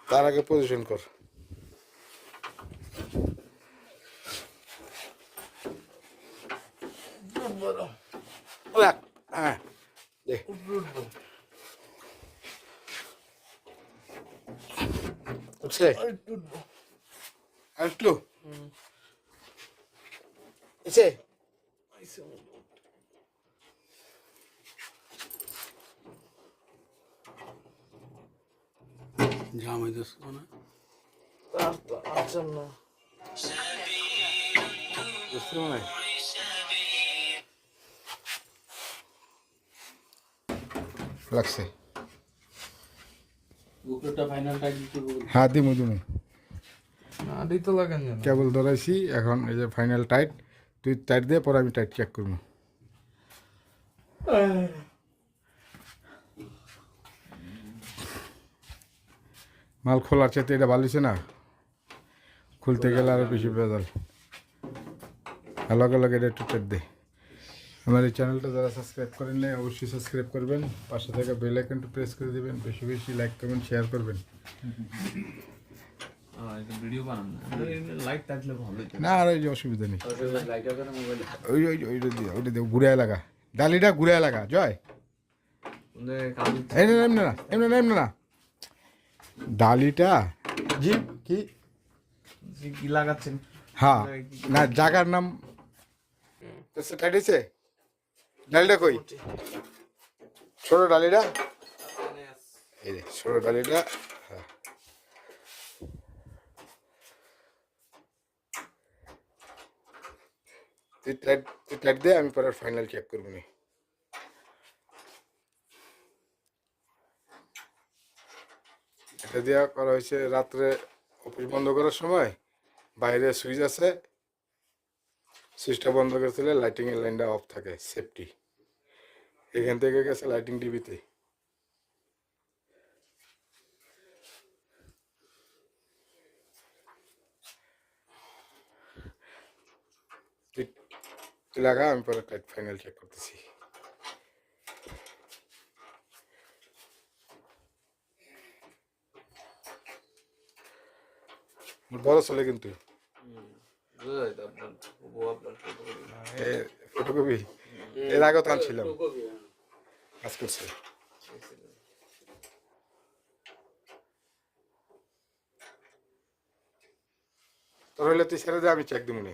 তার আগে পজিশন কর। হ্যাঁ দে উঠছে আরেকটু এসে জাম হইতেছে না তার তো আচ্ছা না বুঝতে মনে হয় লাগছে উপরেটা ফাইনালটা দিতে বল হ্যাঁ দিমু দিমু না দিতে লাগেন না কেবল ধরাইছি এখন এই যে ফাইনাল টাইট তুই টাইট দিয়ে পরে আমি টাইট চেক করবো মাল খোলার চাইতে এটা ভালো হয়েছে না খুলতে গেলে আরো বেশি বেজাল লগে লগে এটা একটু টাইট দে আমার এই চ্যানেলটা যারা সাবস্ক্রাইব করেন নাই অবশ্যই সাবস্ক্রাইব করবেন পাশে থাকা বেল আইকনটা প্রেস করে দিবেন বেশি বেশি লাইক কমেন্ট শেয়ার করবেন ভিডিও বানান লাইট থাকলে ভালো হতো না আর ওই যে অসুবিধা নেই লাইট আছে মোবাইলে ওই ওই ওইটা দিয়ে ওইটা দিয়ে ঘুরায় লাগা ডালিটা ঘুরায় লাগা জয় এমনি না এমনি না এমনি না এমনি না ডালিটা জি কি কি লাগাচ্ছেন হ্যাঁ না জায়গার নাম কাটিছে ডালিটা কই ছোট ডালিটা এই রে ছোট ডালিটা হ্যাঁ তুই টাইট দে আমি পরে ফাইনাল চেক করবো নি এটা দেওয়া করা হয়েছে রাত্রে অফিস বন্ধ করার সময় বাইরে সুইচ আছে সুইচটা বন্ধ করেছিল লাইটিং এর লাইনটা অফ থাকে সেফটি এখান থেকে গেছে লাইটিং টিভিতে লাগা আমি পরে টাইট ফাইনাল চেক করতেছি বড় চলে কিন্তু ফটোকপি এর আগে তো আনছিলাম কাজ করছে তোর হইলে তুই ছেড়ে দে আমি চেক দিব নি